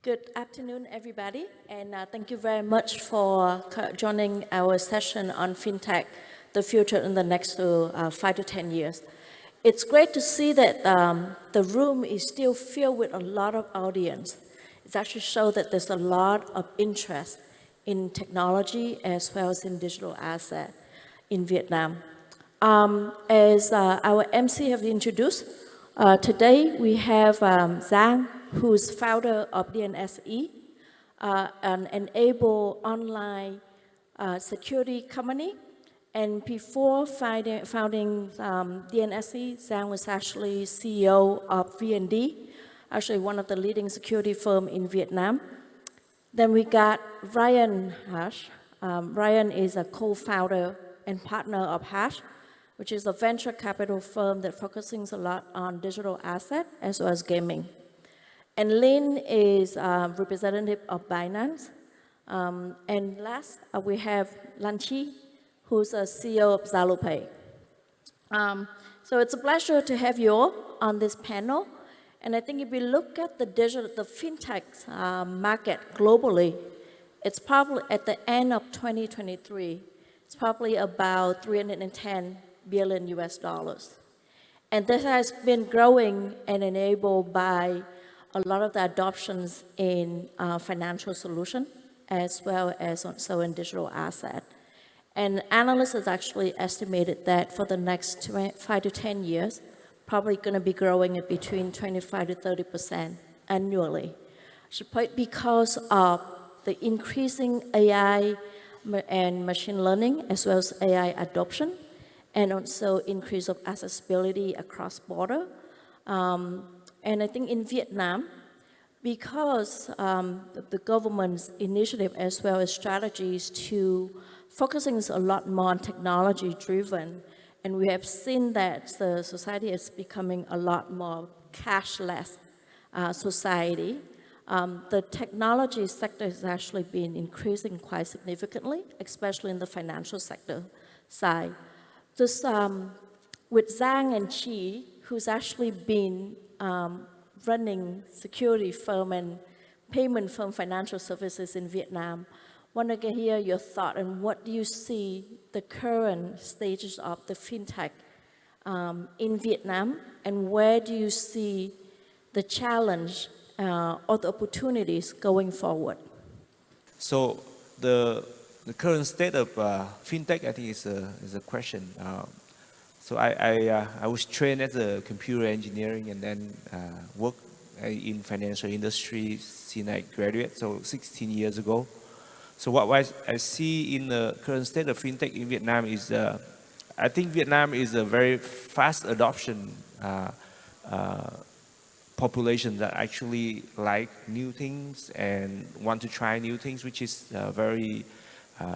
Good afternoon, everybody, and thank you very much for joining our session on FinTech, the future in the next 5 to 10 years. It's great to see that the room is still filled with a lot of audience. It actually shows that there's a lot of interest in technology as well as in digital asset in Vietnam. As our MC have introduced, today we have Giang, who's founder of DNSC, an enabled online security company. And before founding DNSC, Giang was actually CEO of VND, actually one of the leading security firms in Vietnam. Then we got Ryan Hash. Ryan is a co-founder and partner of Hash, which is a venture capital firm that focuses a lot on digital asset as well as gaming. And Lin is a representative of Binance. And last, we have Lan Chi, who's a CEO of ZaloPay. So it's a pleasure to have you all on this panel. And I think if we look at the fintech market globally, it's probably at the end of 2023, it's probably about $310 billion US. And this has been growing and enabled by a lot of the adoptions in financial solution, as well as also in digital asset. And analysts have actually estimated that for the next 5 to 10 years, probably going to be growing at between 25 to 30% annually. Because of the increasing AI and machine learning, as well as AI adoption, and also increase of accessibility across border. And I think in Vietnam, because the government's initiative as well as strategies to focusing a lot more on technology driven, and we have seen that the society is becoming a lot more cashless society. The technology sector has actually been increasing quite significantly, especially in the financial sector side. Just with Giang and Chi, who's actually been running security firm and payment firm financial services in Vietnam, want to hear your thought and what do you see the current stages of the fintech in Vietnam, and where do you see the challenge or the opportunities going forward? So the current state of fintech, I think, is a question. So I was trained as a computer engineering and then worked in financial industry since I graduated, so 16 years ago. So what I see in the current state of fintech in Vietnam is, I think Vietnam is a very fast adoption population that actually like new things and want to try new things, which is very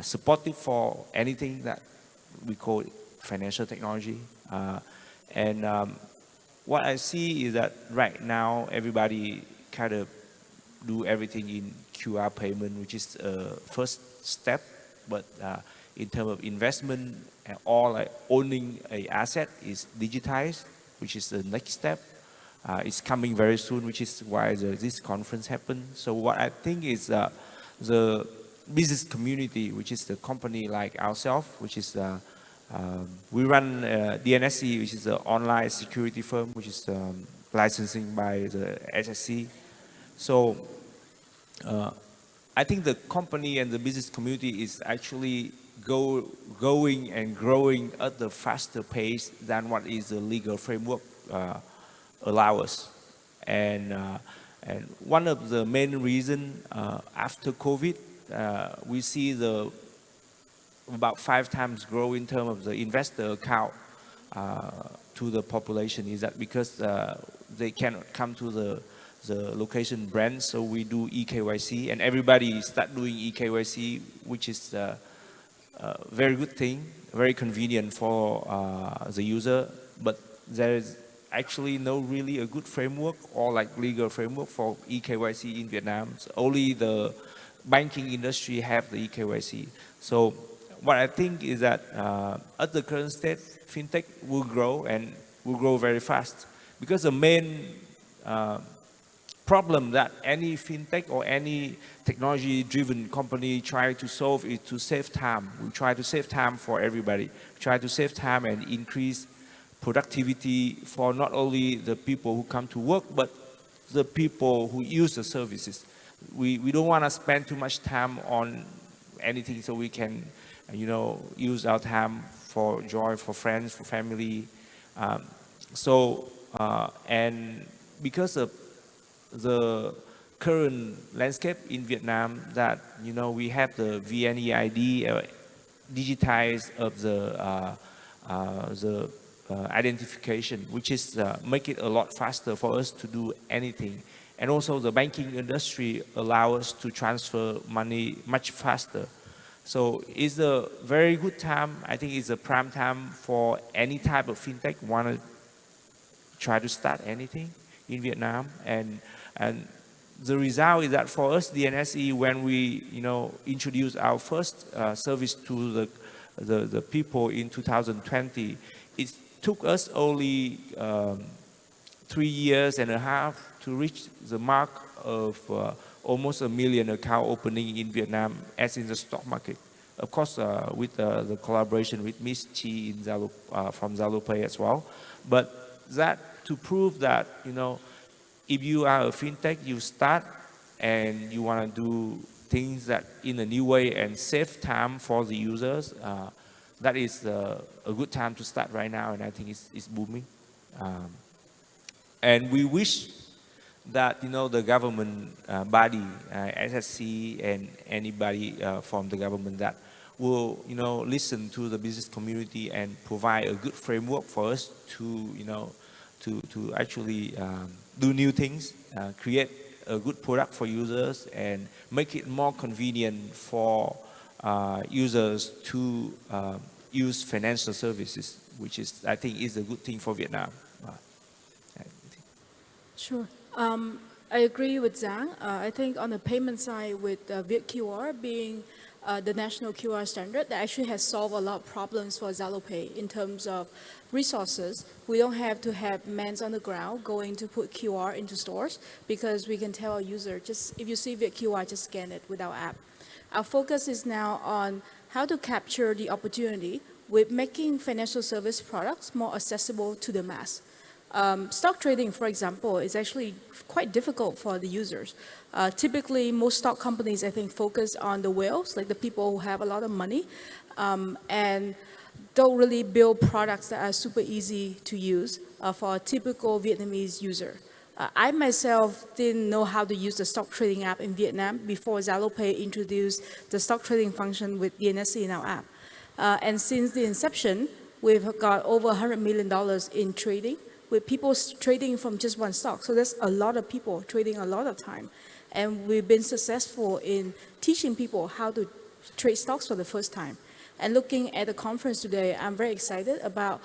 supportive for anything that we call financial technology. What I see is that right now everybody kind of do everything in QR payment, which is a first step, but in terms of investment or like owning an asset is digitized, which is the next step. It's coming very soon, which is why this conference happened. So what I think is the business community, which is the company like ourselves, which is we run DNSC, which is an online security firm, which is licensing by the SSC. So I think the company and the business community is actually going and growing at a faster pace than what is the legal framework allow us. And one of the main reasons after COVID, we see about 5 times grow in terms of the investor account to the population, is that because they cannot come to the location branch, so we do eKYC, and everybody start doing eKYC, which is a very good thing, very convenient for the user, but there is actually no really a good framework or like legal framework for eKYC in Vietnam. So only the banking industry have the eKYC. So what I think is that at the current state, fintech will grow and will grow very fast, because the main problem that any fintech or any technology-driven company try to solve is to save time. We try to save time for everybody. We try to save time and increase productivity for not only the people who come to work, but the people who use the services. We don't want to spend too much time on anything, so we can, use our time for joy, for friends, for family. And because of the current landscape in Vietnam, that we have the VNeID digitized of the identification, which is make it a lot faster for us to do anything. And also the banking industry allow us to transfer money much faster. So it's a very good time. I think it's a prime time for any type of fintech want to try to start anything in Vietnam. And the result is that for us, DNSC, when we introduced our first service to the people in 2020, it took us only 3.5 years to reach the mark of almost 1 million account opening in Vietnam, as in the stock market. Of course, with the collaboration with Ms. Chi in from ZaloPay as well. But that to prove that, if you are a fintech, you start and you want to do things that in a new way and save time for the users, that is a good time to start right now, and I think it's booming. And we wish that the government body, SSC, and anybody from the government that will listen to the business community and provide a good framework for us to to actually do new things, create a good product for users, and make it more convenient for users to use financial services, which is, I think, is a good thing for Vietnam. Sure. I agree with Giang. I think on the payment side, with VietQR being the national QR standard, that actually has solved a lot of problems for ZaloPay in terms of resources. We don't have to have men on the ground going to put QR into stores, because we can tell our user, just if you see VietQR, just scan it with our app. Our focus is now on how to capture the opportunity with making financial service products more accessible to the mass. Stock trading, for example, is actually quite difficult for the users. Typically, most stock companies, I think, focus on the whales, like the people who have a lot of money, and don't really build products that are super easy to use for a typical Vietnamese user. I myself didn't know how to use the stock trading app in Vietnam before ZaloPay introduced the stock trading function with DNSC in our app. And since the inception, we've got over $100 million in trading, with people trading from just one stock. So there's a lot of people trading a lot of time. And we've been successful in teaching people how to trade stocks for the first time. And looking at the conference today, I'm very excited about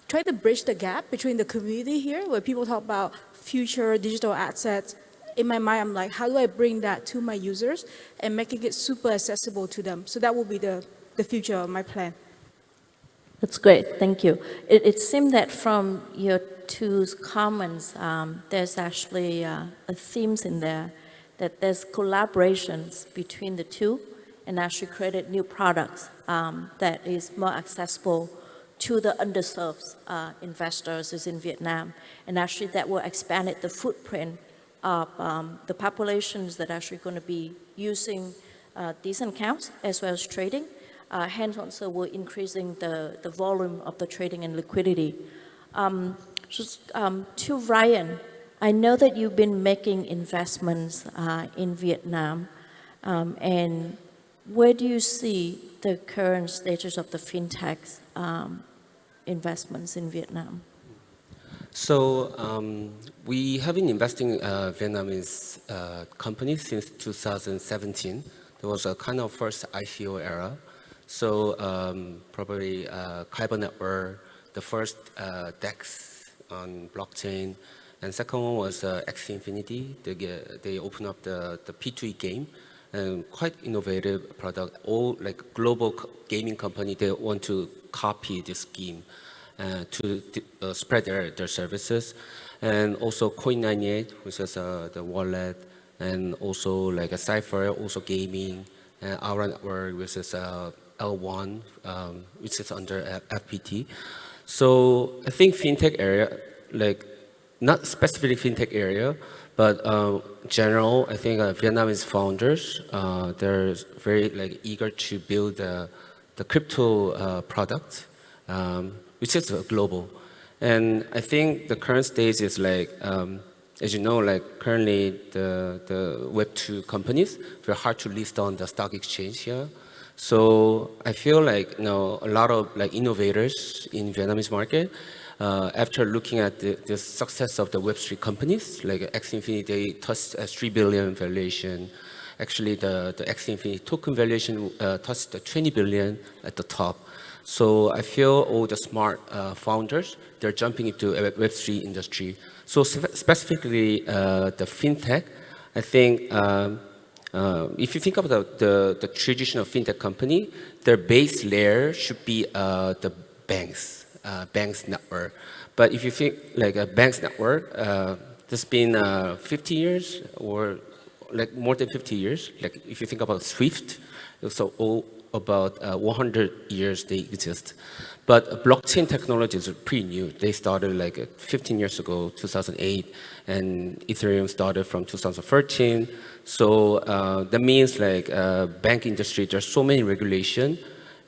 trying to bridge the gap between the community here, where people talk about future digital assets. In my mind, I'm like, how do I bring that to my users and making it super accessible to them? So that will be the future of my plan. That's great, thank you. It seemed that from your two comments, there's actually a themes in there, that there's collaborations between the two, and actually created new products that is more accessible to the underserved investors in Vietnam, and actually that will expand the footprint of the populations that are actually going to be using these accounts as well as trading. Hence also we're increasing the volume of the trading and liquidity. To Ryan, I know that you've been making investments in Vietnam, and where do you see the current status of the fintech investments in Vietnam? So we have been investing in Vietnamese companies since 2017. There was a kind of first ICO era. So probably Carbon Network, the first DEX on blockchain, and second one was Axie Infinity. They opened up the P2E game, and quite innovative product. All like global gaming company, they want to copy this scheme to spread their services. and also Coin98, which is the wallet, and also like a Cypher, also gaming, and our network, which is L1, which is under FPT. So I think fintech area, like not specifically fintech area, but general, I think Vietnamese founders, they're very like eager to build the crypto product, which is global. And I think the current stage is like, as you know, like currently the Web2 companies, they're hard to list on the stock exchange here. So I feel like, you know, a lot of like innovators in Vietnamese market, after looking at the success of the Web3 companies, like 𝐾𝐸𝐬𝐬𝐬𝐬𝐬𝐬𝐬𝐻 they touched a 3 billion valuation. Actually, the 𝐾𝐸𝐬𝐬𝐬𝐬𝐬 token valuation touched the 20 billion at the top. So I feel all the smart founders, they're jumping into Web3 industry. So specifically the fintech, I think if you think about the traditional fintech company, their base layer should be the banks network. But if you think like a bank's network, there's been 50 years or like more than 50 years. Like if you think about SWIFT, it's all about 100 years they exist. But blockchain technology is pretty new. They started like 15 years ago, 2008, and Ethereum started from 2013. So that means like bank industry, there's so many regulation,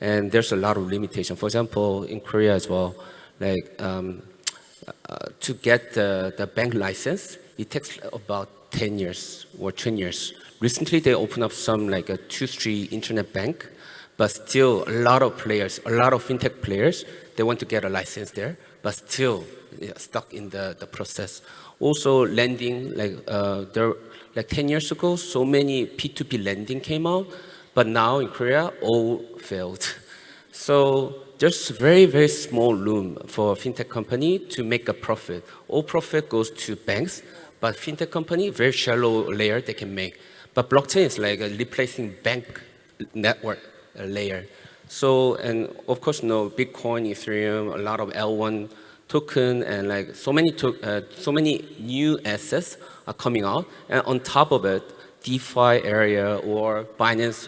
and there's a lot of limitation. For example, in Korea as well, like to get the bank license, it takes about 10 years or 20 years. Recently, they opened up some like a 2-3 internet bank, but still a lot of players, a lot of fintech players, they want to get a license there, but still stuck in the process. Also lending, like 10 years ago, so many P2P lending came out, but now in Korea, all failed. So there's very, very small room for a fintech company to make a profit. All profit goes to banks, but fintech company, very shallow layer they can make. But blockchain is like replacing bank network layer. So, and of course, you know, Bitcoin, Ethereum, a lot of L1 token, and like so many new assets are coming out. And on top of it, DeFi area or Binance,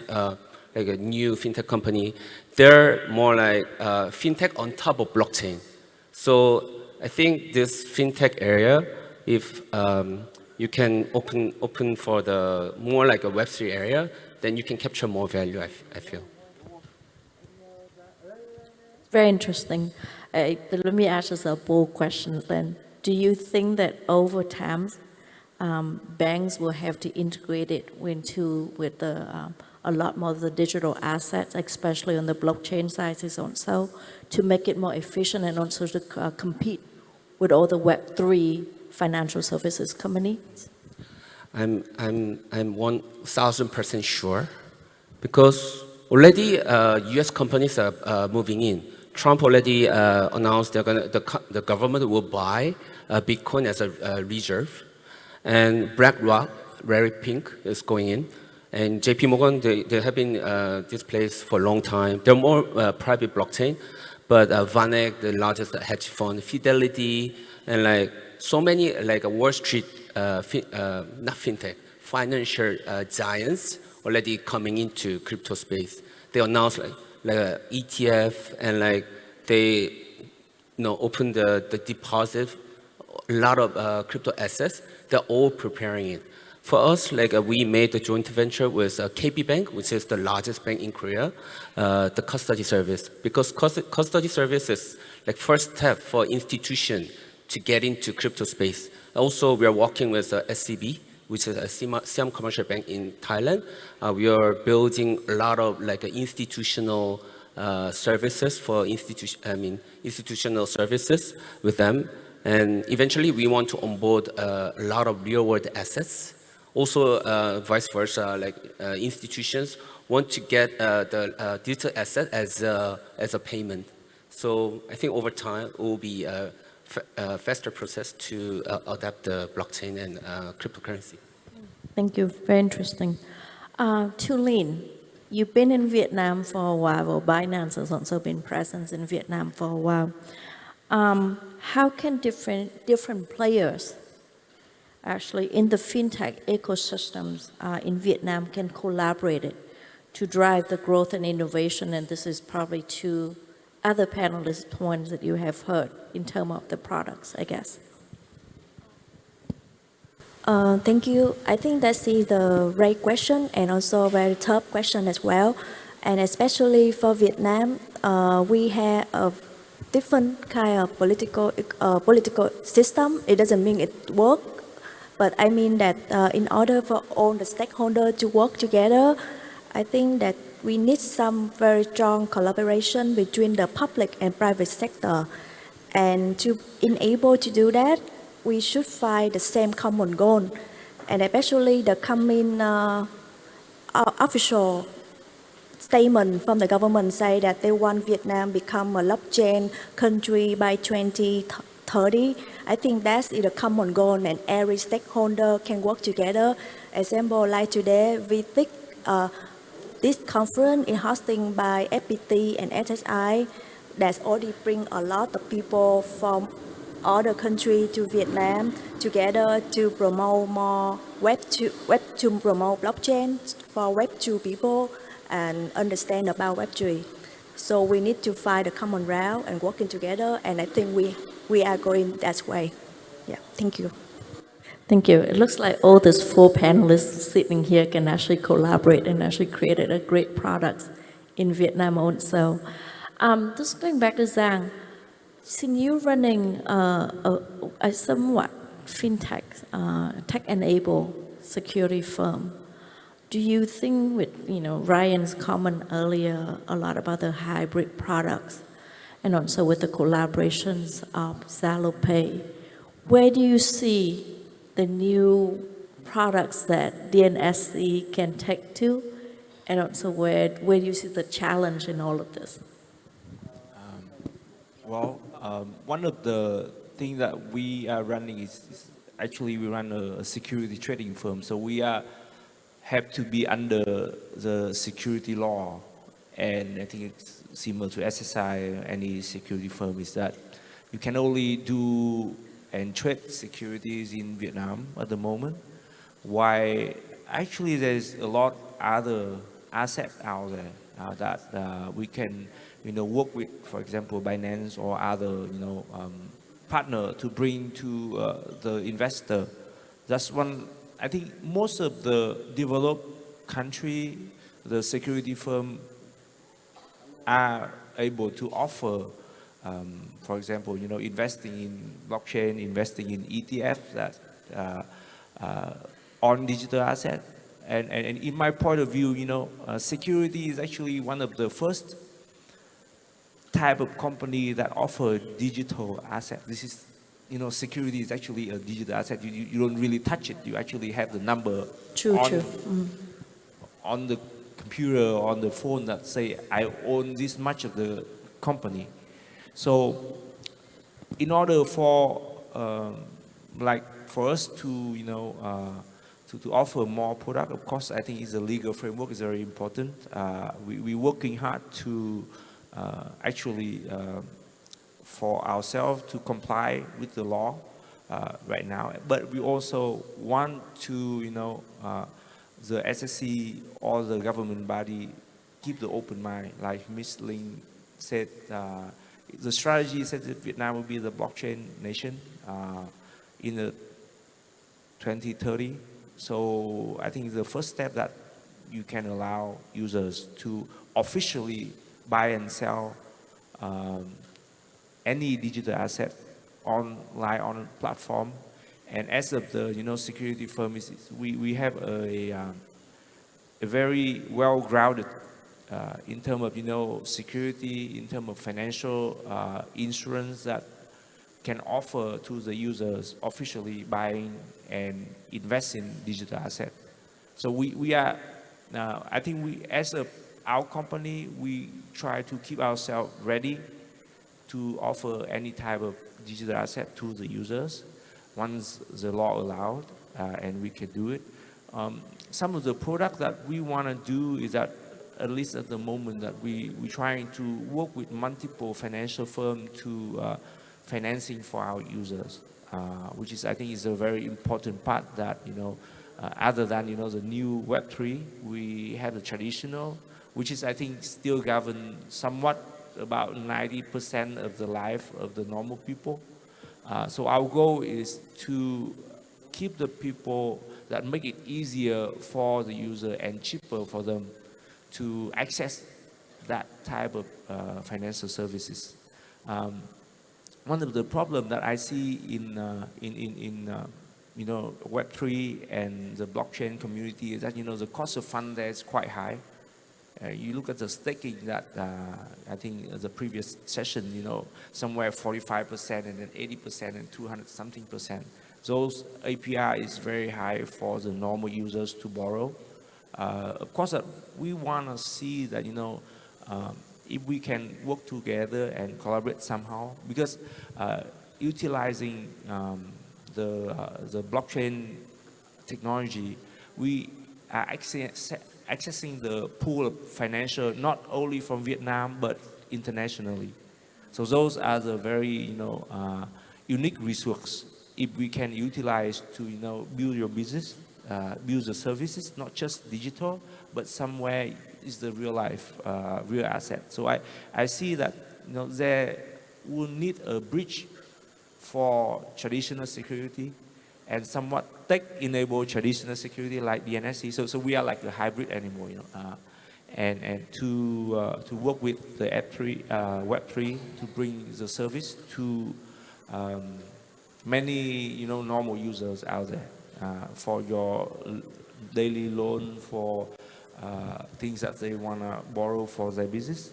like a new fintech company, they're more like fintech on top of blockchain. So I think this fintech area, if you can open for the more like a Web3 area, then you can capture more value, I feel. Very interesting. Let me ask us a bold question then. Do you think that over time, banks will have to integrate it with a lot more of the digital assets, especially on the blockchain side also, to make it more efficient and also to compete with all the Web3 financial services companies? I'm 1000% sure, because already U.S. companies are moving in. Trump already announced the government will buy Bitcoin as a reserve, and BlackRock, Larry Pink, is going in, and JP Morgan, they have been this place for a long time. They're more private blockchain, but VanEck, the largest hedge fund, Fidelity, and like so many like Wall Street, not fintech, financial giants already coming into crypto space. They announced like an ETF, and like they open the deposit, a lot of crypto assets. They're all preparing it. For us, like we made a joint venture with KB Bank, which is the largest bank in Korea, the custody service, because custody service is like first step for institution to get into crypto space. Also, we are working with SCB, which is a Siam Commercial Bank in Thailand. We are building a lot of like institutional services for institutional services with them. And eventually, we want to onboard a lot of real-world assets. Also, vice versa, like institutions want to get the digital asset as a payment. So I think over time, it will be a faster process to adapt the blockchain and cryptocurrency. Thank you. Very interesting. To Lin, you've been in Vietnam for a while, or Binance has also been present in Vietnam for a while. How can different players actually in the fintech ecosystems in Vietnam can collaborate it to drive the growth and innovation? And this is probably two other panelists' points that you have heard in terms of the products, I guess. Thank you. I think that's the right question and also a very tough question as well. And especially for Vietnam, we have a different kind of political system. It doesn't mean it works, but I mean that in order for all the stakeholders to work together, I think that we need some very strong collaboration between the public and private sector. And to enable to do that, we should find the same common goal. And especially the coming official statement from the government say that they want Vietnam become a blockchain country by 2030. I think that's the common goal and every stakeholder can work together. Example, like today, we think this conference is hosting by FPT and SSI that's already bring a lot of people from other countries to Vietnam together to promote more Web2 promote blockchain for Web2 people and understand about Web3. So we need to find a common ground and working together, and I think we are going that way. Yeah, thank you. Thank you. It looks like all these four panelists sitting here can actually collaborate and actually create a great product in Vietnam also. Just going back to Giang, since you're running a somewhat fintech, tech-enabled security firm, do you think with, Ryan's comment earlier a lot about the hybrid products and also with the collaborations of ZaloPay, where do you see the new products that DNSC can take to, and also where do you see the challenge in all of this? One of the things that we are running is actually we run a security trading firm, so we have to be under the security law, and I think it's similar to SSI, any security firm, is that you can only do and trade securities in Vietnam at the moment. Why actually there's a lot other assets out there that we can work with, for example, Binance or other partner to bring to the investor. That's one. I think most of the developed country, the security firm are able to offer, for example, investing in blockchain, investing in ETF that on digital asset. And in my point of view, security is actually one of the first type of company that offer digital asset. This is, security is actually a digital asset. You don't really touch it. You actually have the number on the computer or on the phone that say, I own this much of the company. So in order for, for us to, to offer more product, of course, I think the legal framework is very important. We're working hard to actually for ourselves to comply with the law right now, but we also want to, the SSC or the government body keep the open mind. Like Ms. Ling said, the strategy said that Vietnam will be the blockchain nation in the 2030. So I think the first step that you can allow users to officially buy and sell any digital asset online on a platform. And as of the security firm, we have a very well-grounded in terms of security, in terms of financial insurance that can offer to the users officially buying and invest in digital asset. So we are I think our company, we try to keep ourselves ready to offer any type of digital asset to the users once the law allowed, and we can do it. Some of the products that we want to do is that, at least at the moment, that we're trying to work with multiple financial firms to financing for our users, which is, I think, is a very important part that, other than, the new Web3, we have the traditional, which is, I think, still govern somewhat about 90% of the life of the normal people. So our goal is to keep the people that make it easier for the user and cheaper for them to access that type of financial services. One of the problems that I see in Web3 and the blockchain community is that the cost of fund there is quite high. You look at the staking that I think the previous session, somewhere 45% and then 80% and 200 something percent. Those APR is very high for the normal users to borrow. Of course, we want to see that, if we can work together and collaborate somehow, because utilizing the blockchain technology, we are accessing the pool of financial not only from Vietnam but internationally. So those are the very unique resource if we can utilize to build your business, build the services, not just digital, but somewhere is the real life, real asset. So I see that there will need a bridge for traditional security and somewhat tech-enabled traditional security like DNSC. So we are like a hybrid anymore, and to work with the Web3 to bring the service to many normal users out there for your daily loan, for things that they want to borrow for their business.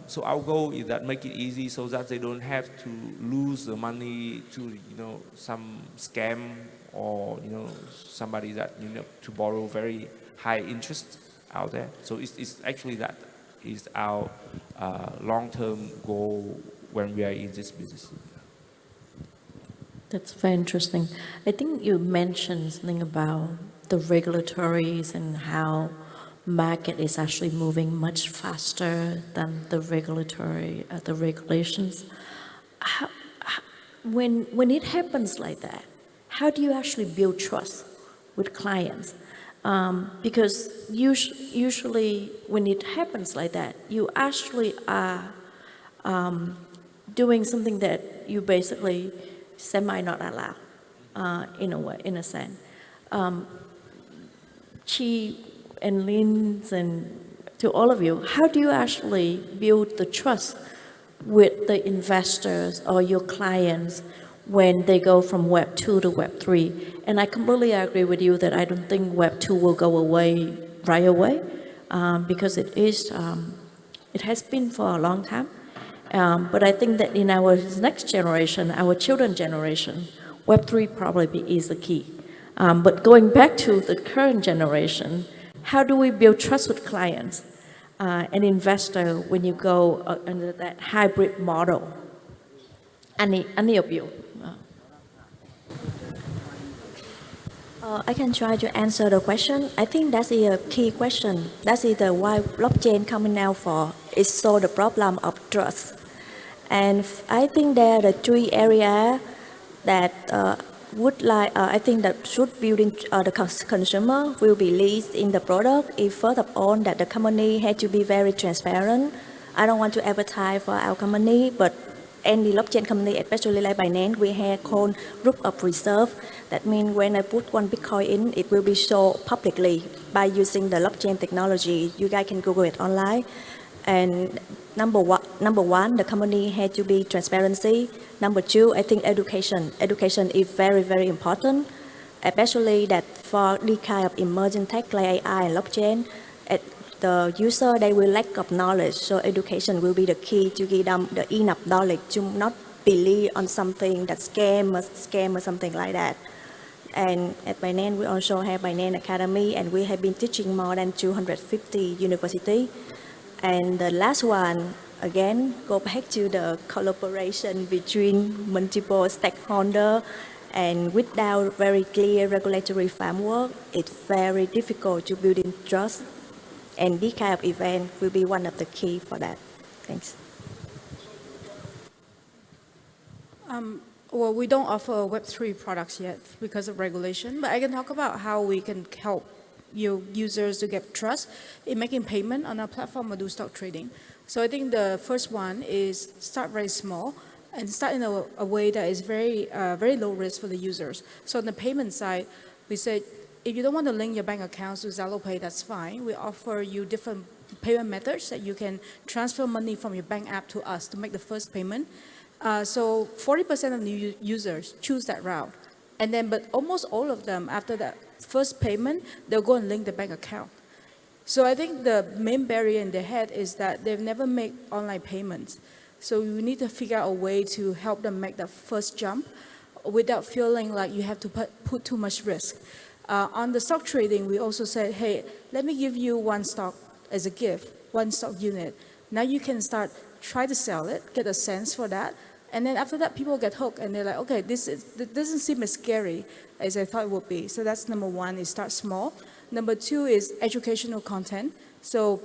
So our goal is that make it easy so that they don't have to lose the money to some scam or somebody that to borrow very high interest out there. So it's actually that is our long-term goal when we are in this business. That's very interesting. I think you mentioned something about the regulatories and how market is actually moving much faster than the regulatory, the regulations. When it happens like that, how do you actually build trust with clients? Because usually when it happens like that, you actually are doing something that you basically semi not allow, in a way, in a sense. Chi and Lin and to all of you, how do you actually build the trust with the investors or your clients when they go from Web 2 to Web 3? And I completely agree with you that I don't think Web 2 will go away right away, because it has been for a long time. But I think that in our next generation, our children's generation, Web 3 probably is the key. But going back to the current generation, how do we build trust with clients and investor when you go under that hybrid model? Any of you? I can try to answer the question. I think that's a key question. That's the why blockchain coming out for. It solve the problem of trust. And I think there are the three areas that I think that should building the consumer will be least in the product. If first of all that the company had to be very transparent. I don't want to advertise for our company, but any blockchain company, especially like Binance, we have called group of reserve. That means when I put one Bitcoin in, it will be shown publicly by using the blockchain technology. You guys can Google it online. And number one, the company had to be transparency. Number two, I think education. Education is very, very important, especially that for the kind of emerging tech like AI and blockchain, the user, they will lack of knowledge. So education will be the key to give them the enough knowledge to not believe on something that scam or something like that. And at Binance, we also have Binance Academy, and we have been teaching more than 250 universities. And the last one, again, go back to the collaboration between multiple stakeholders, and without very clear regulatory framework, it's very difficult to build in trust. And this kind of event will be one of the key for that. Thanks. Well, we don't offer Web3 products yet because of regulation, but I can talk about how we can help your users to get trust in making payment on our platform or do stock trading. So I think the first one is start very small and start in a way that is very, very low risk for the users. So on the payment side, we said, if you don't want to link your bank accounts to ZaloPay, that's fine. We offer you different payment methods that you can transfer money from your bank app to us to make the first payment. So 40% of new users choose that route. And then, but almost all of them, after that first payment, they'll go and link the bank account. So I think the main barrier in their head is that they've never made online payments. So you need to figure out a way to help them make that first jump without feeling like you have to put too much risk. On the stock trading, we also said, hey, let me give you one stock as a gift, one stock unit. Now you can start, try to sell it, get a sense for that. And then after that, people get hooked and they're like, okay, this doesn't seem as scary as I thought it would be. So that's number one, is start small. Number two is educational content. So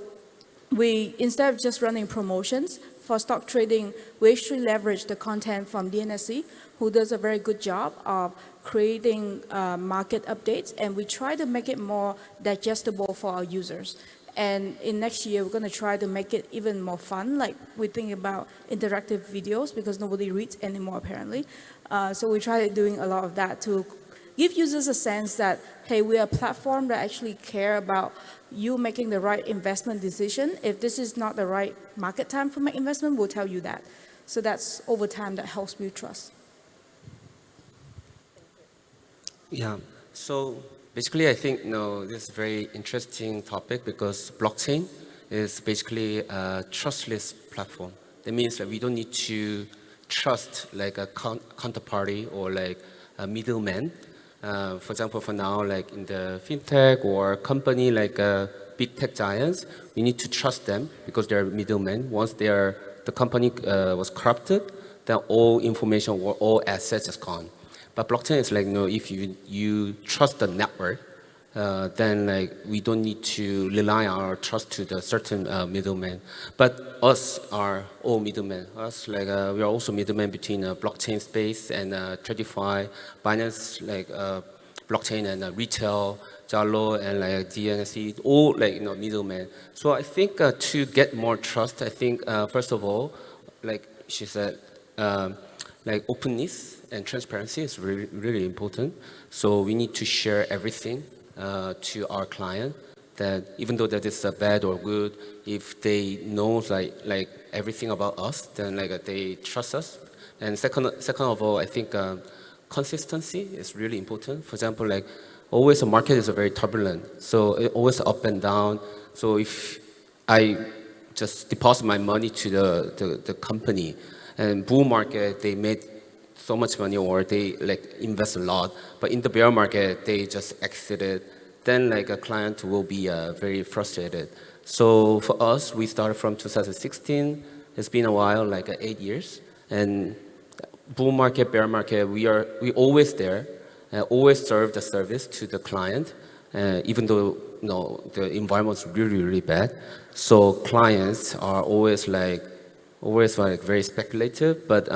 we, instead of just running promotions for stock trading, we actually leverage the content from DNSC, who does a very good job of creating market updates, and we try to make it more digestible for our users. And in next year, we're going to try to make it even more fun. Like we think about interactive videos because nobody reads anymore, apparently. So we try doing a lot of that to give users a sense that, hey, we are a platform that actually care about you making the right investment decision. If this is not the right market time for my investment, we'll tell you that. So that's over time that helps build trust. Yeah, so basically I think this is a very interesting topic because blockchain is basically a trustless platform. That means that we don't need to trust like a counterparty or like a middleman. For example, for now, like in the fintech or company like big tech giants, we need to trust them because they're middlemen. Once the company was corrupted, then all information or all assets is gone. But blockchain is like, if you trust the network, then like we don't need to rely on our trust to the certain middleman. But us are all middlemen. Us like we are also middlemen between blockchain space and TradFi, Binance, like blockchain and retail, Zalo and like DNSC, all like middlemen. So I think to get more trust, I think first of all, like she said, like openness and transparency is really, really important. So we need to share everything to our client, that even though that is bad or good, if they know like everything about us, then like they trust us. And second of all, I think consistency is really important. For example, like always the market is very turbulent, so it always up and down. So if I just deposit my money to the company, and bull market they made so much money or they like invest a lot, but in the bear market they just exited, then like a client will be very frustrated. So for us, we started from 2016. It's been a while, like 8 years. And bull market, bear market, we always there, always serve the service to the client, even though the environment is really, really bad. So clients are always like very speculative, but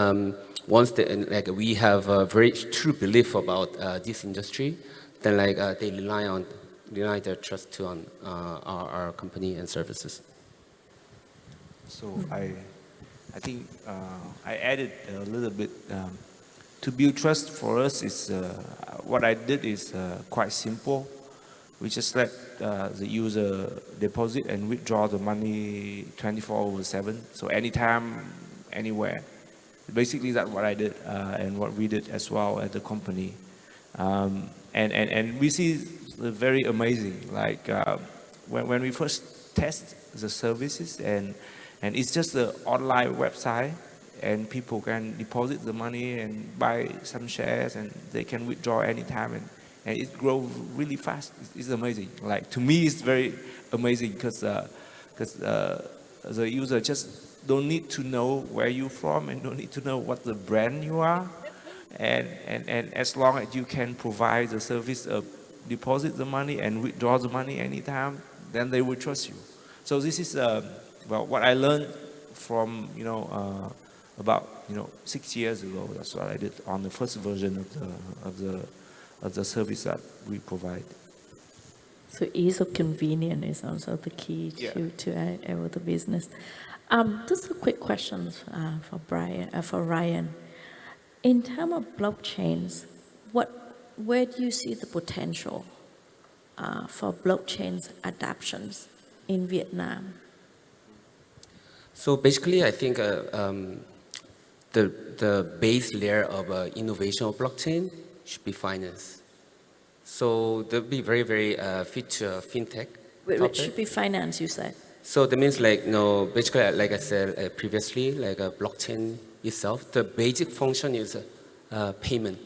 once we have a very true belief about this industry, then like they rely their trust on our company and services. So I think I added a little bit to build trust for us is what I did is quite simple. We just let the user deposit and withdraw the money 24/7. So anytime, anywhere. Basically, that's what I did and what we did as well at the company. And we see very amazing. Like when we first test the services and it's just an online website and people can deposit the money and buy some shares and they can withdraw anytime and it grows really fast. It's amazing. Like to me, it's very amazing because the user just don't need to know where you're from and don't need to know what the brand you are. And as long as you can provide the service of deposit the money and withdraw the money anytime, then they will trust you. So this is well what I learned from about 6 years ago. That's what I did on the first version of the service that we provide. So ease of convenience is also the key to able the business. Just a quick question for Ryan. In terms of blockchains, where do you see the potential for blockchain adoptions in Vietnam? So basically, I think the base layer of innovation of blockchain should be finance. So there'll be very, very fit to fintech. Which should be finance, you said? So that means basically, like I said previously, like a blockchain itself, the basic function is payment,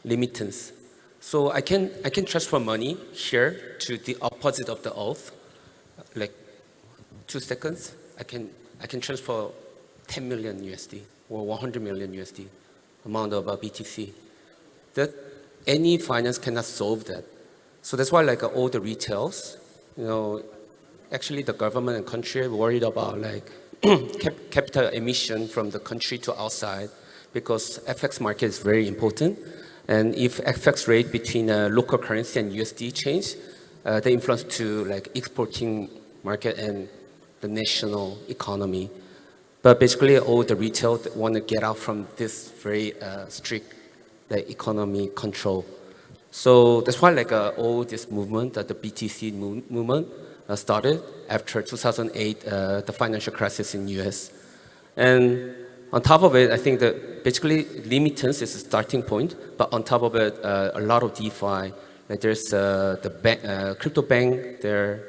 remittance. So I can transfer money here to the opposite of the earth, like 2 seconds. I can transfer 10 million USD or 100 million USD amount of BTC. That any finance cannot solve that. So that's why all the retails, actually the government and country are worried about capital emission from the country to outside, because FX market is very important. And if FX rate between local currency and USD change, they influence to exporting market and the national economy. But basically all the retail want to get out from this very strict economy control. So that's why all this movement, the BTC movement started after 2008, the financial crisis in US. And on top of it, I think that basically remittance is a starting point, but on top of it, a lot of DeFi. There's the crypto bank, the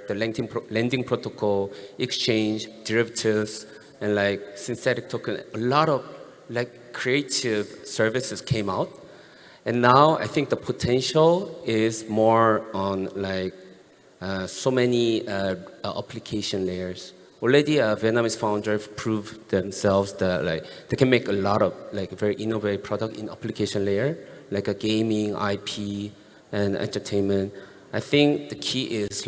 lending protocol, exchange, derivatives, and synthetic token. A lot of creative services came out. And now I think the potential is more on so many application layers. Already Vietnamese founders proved themselves that they can make a lot of very innovative product in application layer, like a gaming, IP, and entertainment. I think the key is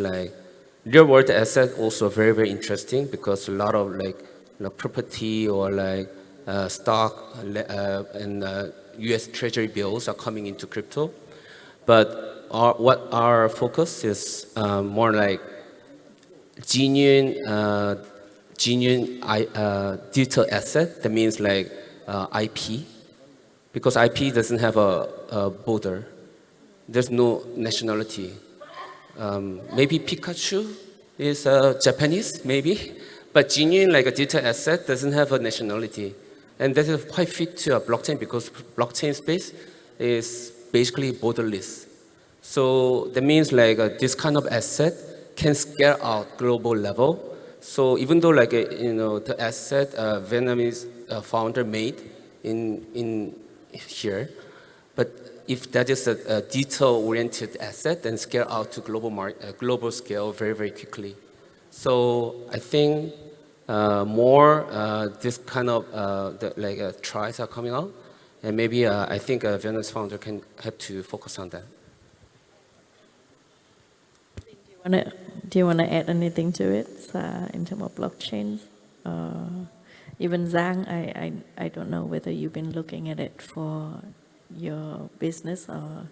real world asset also very, very interesting, because a lot of property or stock and US Treasury bills are coming into crypto. But our focus is more genuine digital asset. That means IP, because IP doesn't have a border. There's no nationality. Maybe Pikachu is Japanese, maybe, but genuine a digital asset doesn't have a nationality. And that is quite fit to a blockchain, because blockchain space is basically borderless. So that means this kind of asset can scale out global level. So even though the asset Vietnamese founder made in here, but if that is a detail-oriented asset, then scale out to global scale very, very quickly. So I think more this kind of tries are coming out, and maybe I think a Vietnamese founder can have to focus on that. Do you want to add anything to it in terms of blockchains? Even Giang, I don't know whether you've been looking at it for your business or...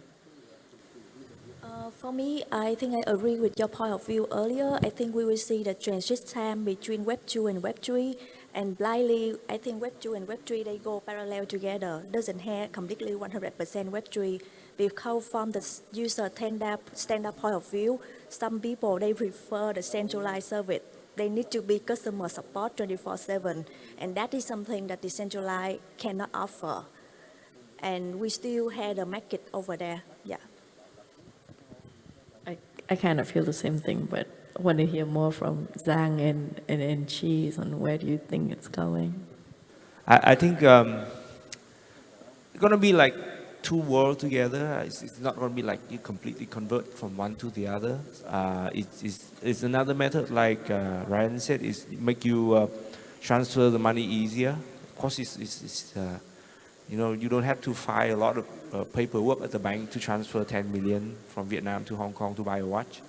For me, I think I agree with your point of view earlier. I think we will see the transition time between Web 2 and Web 3, and blindly, I think Web 2 and Web 3, they go parallel together. Doesn't have completely 100% Web 3. Because from the user standard point of view, some people, they prefer the centralized service. They need to be customer support 24/7, and that is something that decentralized cannot offer. And we still had a market over there, yeah. I kind of feel the same thing, but I want to hear more from Giang and Chi on where do you think it's going? I think it's going to be two worlds together. It's not going to be you completely convert from one to the other. It's another method, like Ryan said, is make you transfer the money easier. Of course, you don't have to file a lot of paperwork at the bank to transfer 10 million from Vietnam to Hong Kong to buy a watch.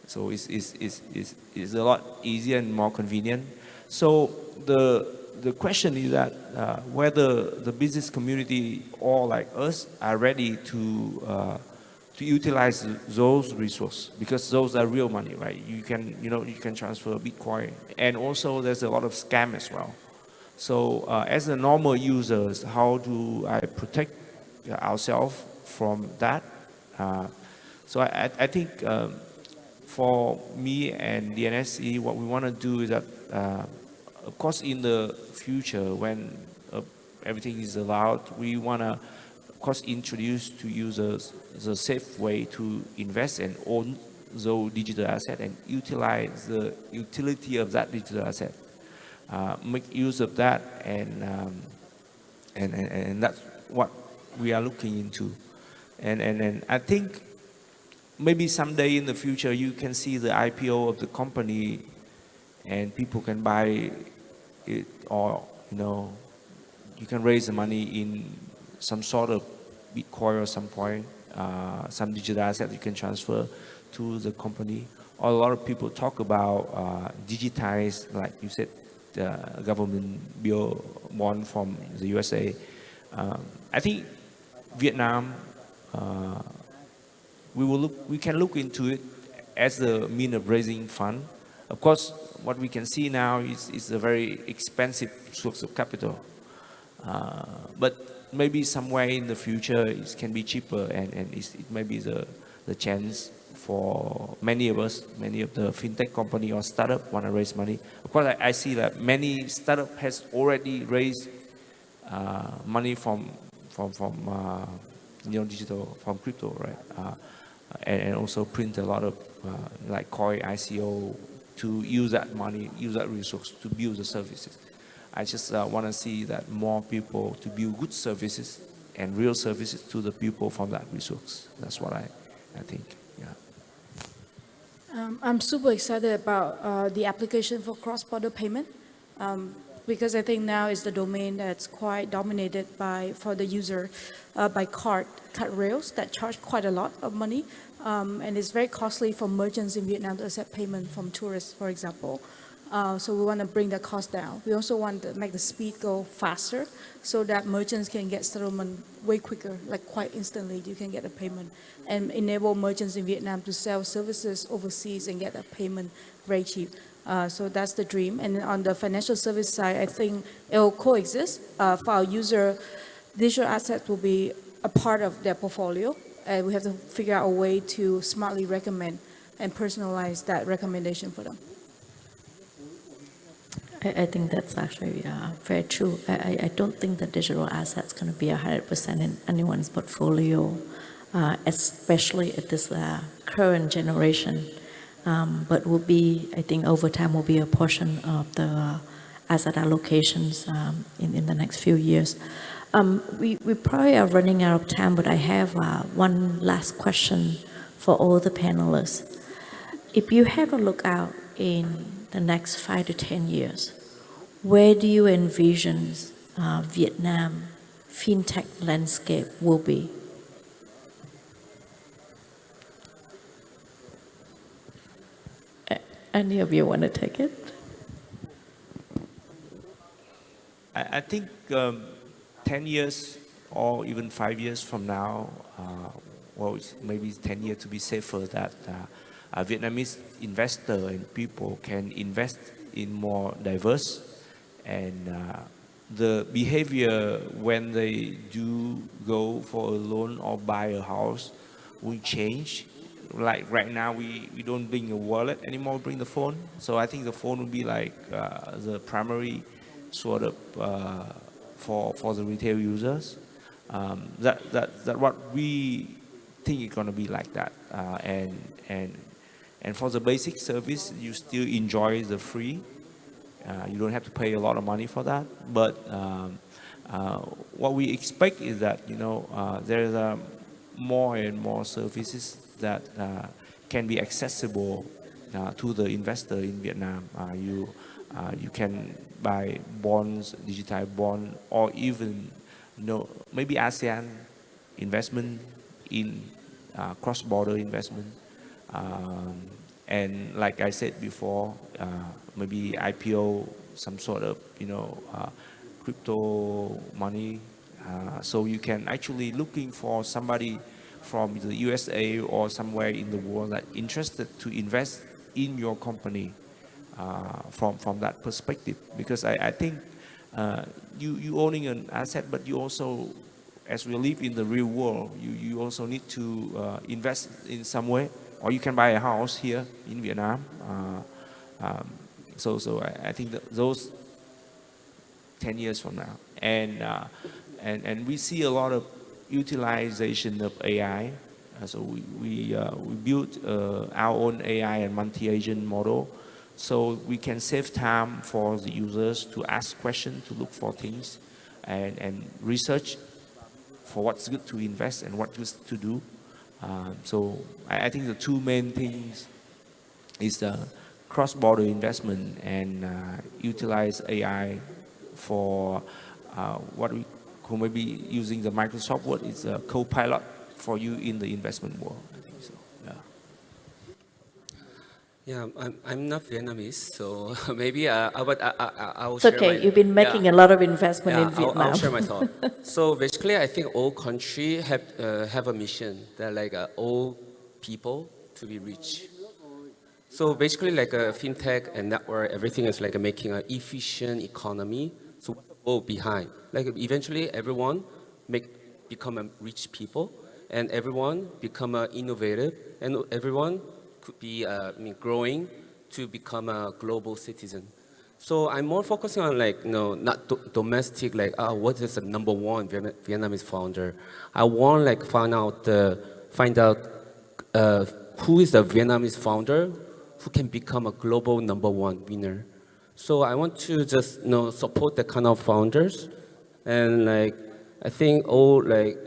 So it's a lot easier and more convenient. So the question is that whether the business community or like us are ready to utilize those resources, because those are real money, right? You can transfer Bitcoin, and also there's a lot of scam as well. So as a normal users, how do I protect ourselves from that? So I think for me and DNSC, what we want to do is that, of course, in the future, when everything is allowed, we want to, of course, introduce to users the safe way to invest and own those digital asset and utilize the utility of that digital asset. Make use of that, and that's what we are looking into. And I think maybe someday in the future you can see the IPO of the company, and people can buy it, or you can raise the money in some sort of Bitcoin or some coin, some digital asset you can transfer to the company. Or a lot of people talk about digitize, like you said, government bill bond from the USA. I think Vietnam, we can look into it as a mean of raising fund. Of course, what we can see now is a very expensive source of capital. But maybe somewhere in the future it can be cheaper, and it may be the chance for many of us, many of the fintech company or startup want to raise money. Of course, I see that many startup has already raised money from digital, from crypto, right? And also print a lot of like coin ICO to use that money, use that resource to build the services. I just want to see that more people to build good services and real services to the people from that resource. That's what I think. Yeah. I'm super excited about the application for cross-border payment, because I think now is the domain that's quite dominated for the user by card rails that charge quite a lot of money, and it's very costly for merchants in Vietnam to accept payment from tourists, for example. So we want to bring the cost down. We also want to make the speed go faster so that merchants can get settlement way quicker, like quite instantly you can get a payment, and enable merchants in Vietnam to sell services overseas and get a payment very cheap. So that's the dream. And on the financial service side, I think it will coexist. For our user, digital assets will be a part of their portfolio, and we have to figure out a way to smartly recommend and personalize that recommendation for them. I think that's actually very true. I don't think that digital assets going to be 100% in anyone's portfolio, especially at this current generation. But will be, I think, over time will be a portion of the asset allocations in the next few years. We probably are running out of time, but I have one last question for all the panelists. If you have a look out in the next 5 to 10 years, where do you envision Vietnam fintech landscape will be? Any of you want to take it? I think 10 years or even 5 years from now, well, maybe 10 years to be safer, that Vietnamese investor and people can invest in more diverse, and the behavior when they do go for a loan or buy a house will change. Like right now, we don't bring a wallet anymore, we bring the phone. So I think the phone will be like the primary sort of for the retail users. That what we think it's gonna be like that. And for the basic service, you still enjoy the free. You don't have to pay a lot of money for that. But what we expect is that there's more and more services that can be accessible to the investor in Vietnam. You can buy bonds, digital bond, or even maybe ASEAN investment in cross-border investment. And like I said before, maybe IPO some sort of, crypto money. So you can actually looking for somebody from the USA or somewhere in the world that interested to invest in your company from that perspective. Because I think you owning an asset, but you also, as we live in the real world, you also need to invest in some way, or you can buy a house here in Vietnam. So I think that those 10 years from now, and we see a lot of utilization of AI. So we built our own AI and multi-agent model, so we can save time for the users to ask questions, to look for things, and research for what's good to invest and what good to do. So I think the two main things is the cross-border investment and utilize AI for what we could maybe using the Microsoft word is a co-pilot for you in the investment world. I think so. Yeah, I'm not Vietnamese, so maybe I'll It's share okay. You've been making a lot of investment in Vietnam. I'll share my thought. So basically, I think all countries have a mission that like all people to be rich. So basically, like a fintech and network, everything is like making an efficient economy. So all behind, like eventually everyone become a rich people, and everyone become innovative, and everyone could be growing to become a global citizen. So I'm more focusing on like not domestic, like what is the number one Vietnamese founder. I want like find out who is the Vietnamese founder who can become a global number one winner. So I want to just support the kind of founders, and like I think all like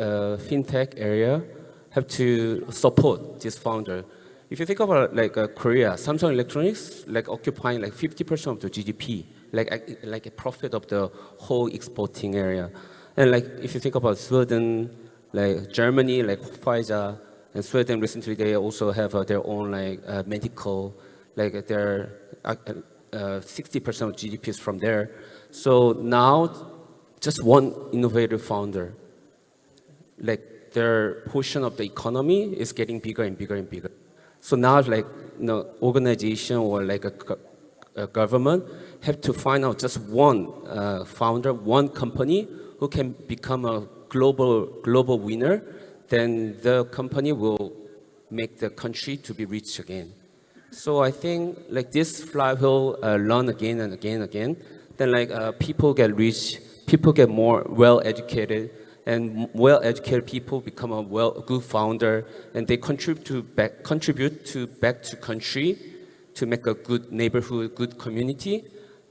fintech area have to support this founder. If you think about like Korea, Samsung Electronics like occupying like 50% of the GDP, like a profit of the whole exporting area. And like if you think about Sweden, like Germany, like Pfizer, and Sweden recently they also have their own like medical, like their 60% of GDP is from there. So now just one innovative founder, like their portion of the economy is getting bigger and bigger and bigger. So now like organization or like a government have to find out just one founder, one company who can become a global winner, then the company will make the country to be rich again. So I think like this flywheel run again and again and again, then like people get rich, people get more well-educated, and well-educated people become a good founder, and they contribute back to country to make a good neighborhood, good community.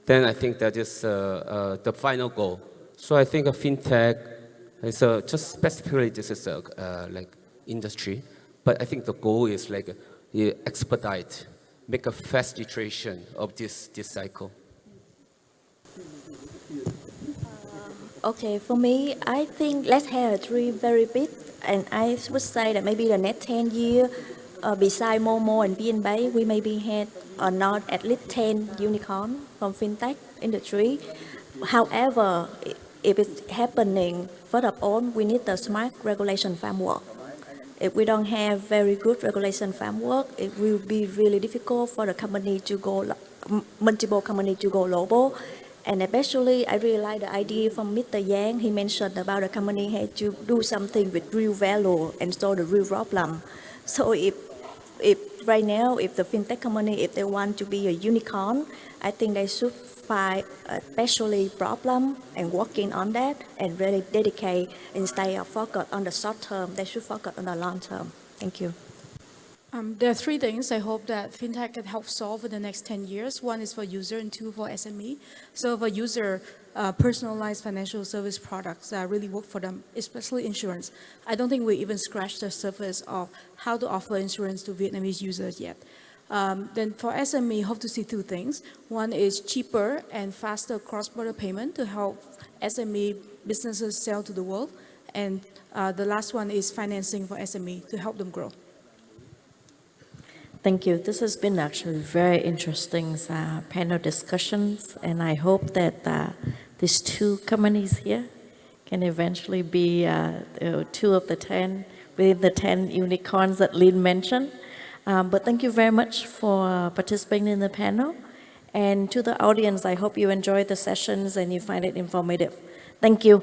Then I think that is the final goal. So I think a fintech is just specifically this is like industry, but I think the goal is like expedite, make a fast iteration of this cycle. Okay, for me, I think let's have a dream very big, and I would say that maybe the next 10 years, beside Momo and VNBay, we maybe had or not at least 10 unicorn from fintech industry. However, if it's happening further on, we need the smart regulation framework. If we don't have very good regulation framework, it will be really difficult for the company to go, multiple companies to go global. And especially, I really like the idea from Mr. Giang. He mentioned about the company had to do something with real value and solve the real problem. So if right now, if the fintech company, if they want to be a unicorn, I think they should find a specially problem and working on that and really dedicate instead of focus on the short term, they should focus on the long term. Thank you. There are three things I hope that fintech can help solve in the next 10 years. One is for user and two for SME. So for user, personalized financial service products really work for them, especially insurance. I don't think we even scratched the surface of how to offer insurance to Vietnamese users yet. Then for SME, hope to see two things. One is cheaper and faster cross-border payment to help SME businesses sell to the world. And the last one is financing for SME to help them grow. Thank you. This has been actually very interesting panel discussions, and I hope that these two companies here can eventually be two of the 10, within the 10 unicorns that Lin mentioned. But thank you very much for participating in the panel. And to the audience, I hope you enjoyed the sessions and you find it informative. Thank you.